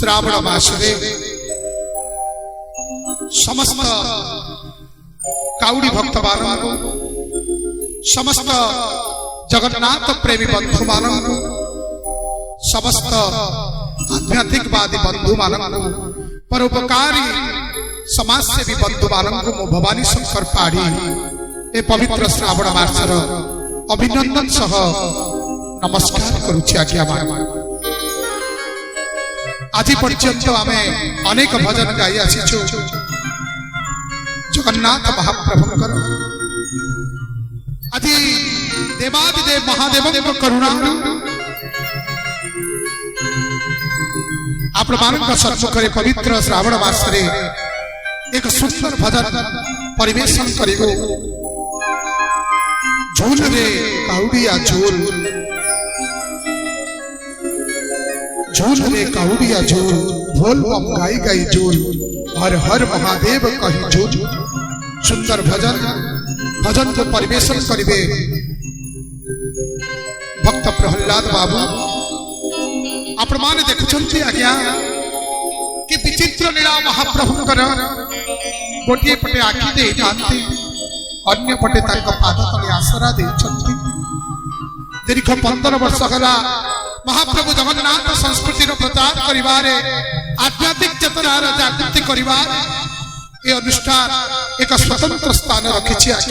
श्रावण मासरे समस्त काउडी भक्त मानू समस्त जगन्नाथ प्रेमी बंधु मानू समस्त आध्यात्मिकवादी बंधु मानू परोपकारी समाजसेवी बंधु मानू मो भवानी शंकर पाढ़ी ए पवित्र श्रावण मासर अभिनंदन सह नमस्कार करुछि आज्ञा आज पर्यंत आमे अनेक भजन गाई आसीछु जगन्नाथ महाप्रभुंकर आज देवादिदेव महादेव करुणा आपण मानक सम्मुखरे पवित्र श्रावण मासरे एक सुंदर भजन परिवेशन करिबो। झूल रे काउडिया झूल, झूल रे काउडिया झूल, भोल बम गाई गाई झूल, हर हर महादेव कही झूल। सुंदर भजन भजन को परिवेशन करिबे भक्त प्रहलाद बाबू। आपण माने देखुछंती आज्ञा कि विचित्र लीला महाप्रभुंकर गोटे पटे आखि दे जांती अन्य पटे तांको पाद तले आसरा देछंती। दीर्घ 15 वर्ष गला महाप्रभु जगन्नाथ संस्कृति प्रचार करिवारे आध्यात्मिक चेतनार जागृति करिवार ए अनुष्ठान एक स्वतंत्र स्थान रखिछि। आज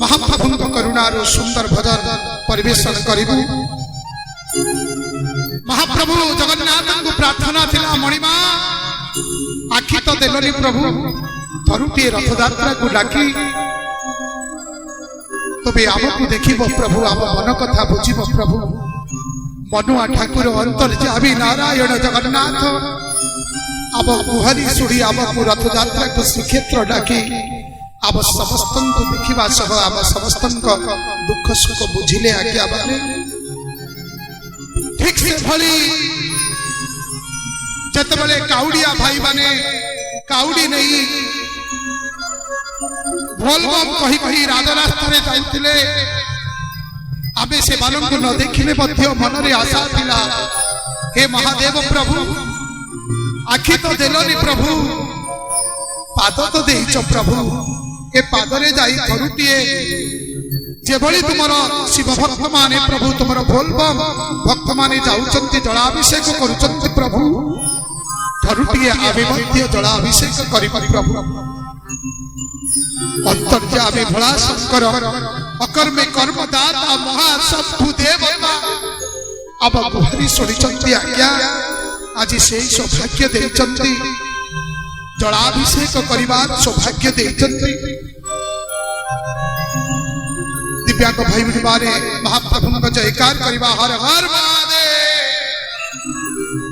महाप्रभु करुणार सुंदर भजन परिवेशन करिबु। महाप्रभु जगन्नाथ को प्रार्थना थिला मणिमा आखि तो देलोनी प्रभु थरुटी रथ यात्रा को डाकी तबे आमको देखिबो प्रभु आम मन कथा बुझिबो प्रभु। मनुआ ठाकुर अंतर्यामी नारायण जगन्नाथ आम गुहारी सुड़ी आमको रथ यात्रा को श्रीक्षेत्र डाकी आम समस्त को देखा सह आम समस्त दुख सुख बुझिले आज्ञा बारे ठीक से भली जतबले काउडिया भाई माने काउडी नहीं भोल बम कही कही राजरास्ता रे जाइतिले आबे से बालन को न देखिले मध्य मन रे आशा थिला हे महादेव प्रभु आखि तो देलोनी प्रभु पाद तो देइछो प्रभु ए पादरे जाई थरुटिए जेभली तुमर शिव भक्त माने प्रभु तुमर भोलबम भक्त माने जाउचंती जलाभिषेक करूचंती प्रभु थरुटिए आबे मध्य जलाभिषेक करिबा प्रभु। अंतर्यामी भोला शंकर अकर्मे कर्मदाता महाशंभु देवता अब गुहारी सुनिचंती आज्ञा आज से सौभाग्य देचंती जलाभिषेक करिबार सौभाग्य देचंती। दिव्यांग भाई बारे महाप्रभु का जयकार करिबा हर हर महादेव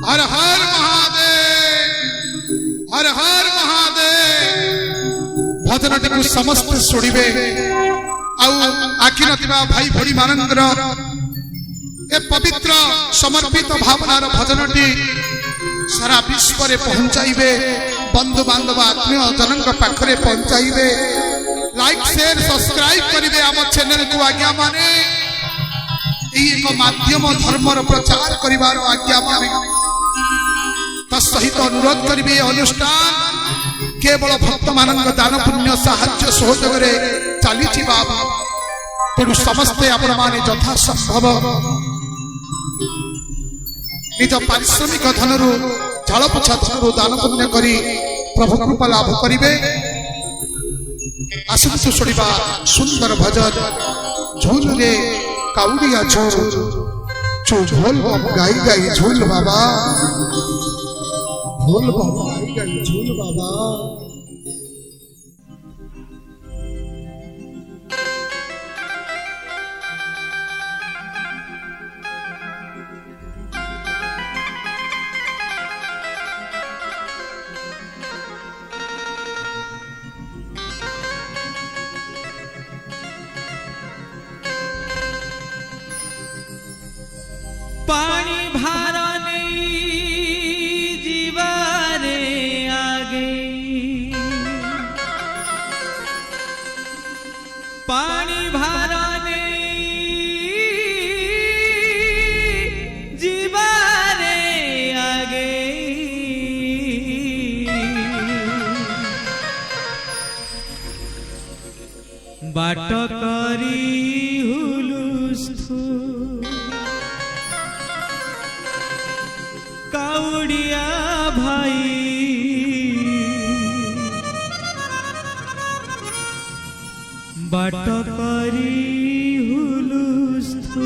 हर हर महादेव हर हर महादेव। भजन टी समस्त सुनिबे आखि नथिबा भाई भड़ी मानंदर ए पवित्र समर्पित भावनार भजन टी सारा विश्व रे पहुंचाइबे बंधु बांधव आत्मीय जनक पाखरे पहुंचाइबे। लाइक शेयर सब्सक्राइब करिबे आम चैनल को आज्ञा माने एक माध्यम धर्मर प्रचार करिवार आज्ञा माने तत्सहित अनुरोध करिबे अनुष्ठान केवल भक्त मानक दान पुण्य साहाय्य सहयोग रे चलीछि बाबा। तेणु समस्ते आपण माने यथा संभव निज पारिश्रमिक धनरु झाड़पोछा धनरु दान पुण्य करी प्रभु कृपा लाभ करिबे। आसंतु सुनिबा सुंदर भजन झूल रे काउडिया झूल झूल बम गाई गाई झूल बाबा भोल बम गाई गाई झूल बाबा। पानी भारा नहीं जीवारे आगे पानी भारा नहीं बाट करी हुलुस्थु काउडिया भाई बाट करी हुलुस्थु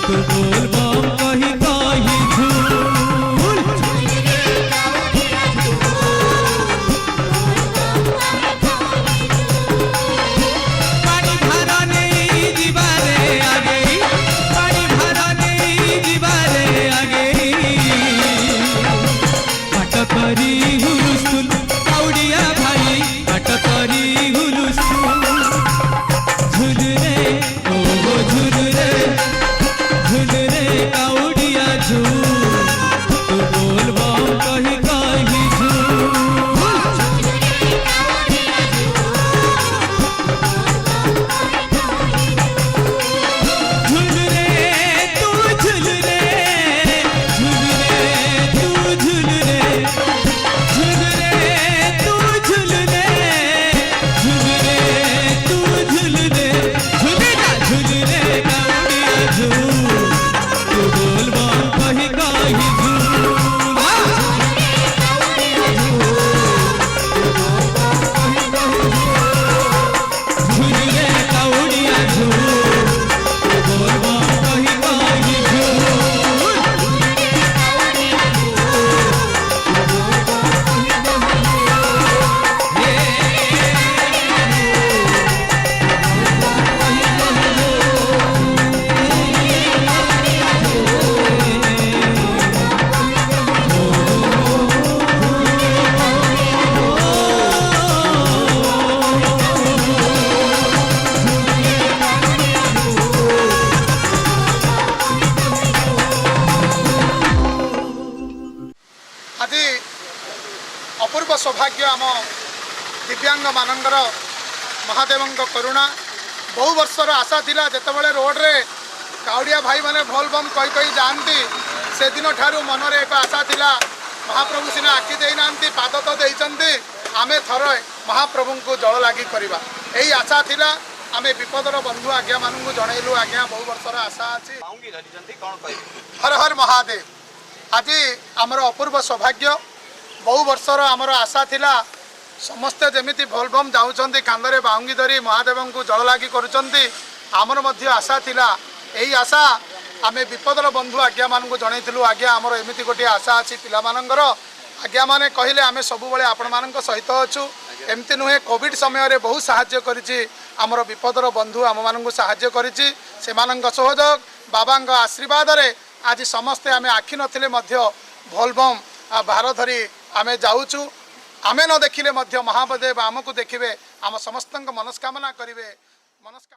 तू बोल बम कही कही हुलुस्थुल काउडिया भाई बाट करी हुलुस्थुल झुलरे ओ झुलरे झुलरे काउडिया झूल तू बोल बम कही कही झूल रे तू झूल रे झूल रे तू झूल रे झूल रे तू झूल रे झूल रे तू झूल रे झूलेगा झूल रे काउडिया झूल तू बोल बम कही कही झूल झूल रे काउडिया झूल तू बोल बम कही कही झूल आज अपूर्व सौभाग्य आम दिव्यांग मानकर महादेव करुणा बहु वर्षर आशा थिला जेतेबेले रोड रे काउडिया भाई माने भोल बम कही कही जाती से दिन ठारू मनरे एक आशा थिला महाप्रभु सिना आखि देना पाद तो देइचंती आमे थर महाप्रभु को जल लागी करवा यही आशा थिला आमे विपदर बंधु आज्ञा मानू जनइलु आज्ञा बहु वर्षर आशा अच्छी हर हर महादेव आज आमर अपूर्व सौभाग्य बहु वर्षर आमर आशा थिला समस्ते जमिति भोलबम जाऊँच कांदरे बाउंगी धरी महादेव को जल लागी करुँच आमर मध्य आशा थिला यही आशा आमे विपदर बंधु आज्ञा मानू जनइलु आज्ञा आमर एमती गोटे आशा अच्छी पिलामानंकर आज्ञा माने कहले आमे सबुबले आपण मानक सहित अछु एमती नुहे कोविड समय रे बहुत साहाय्य करिछि आमर विपदर बंधु आम मानक साहाय्य करिछि सेमानंक सहयोग बाबांक आशीर्वाद रे आज समस्ते आमे आखि नथिले मध्य भोलबम भार धरी आमे जाउछु आमे न देखिले मध्य महादेव आमको देखिबे आम समस्तंक मनस्कामना करिवे मनस्का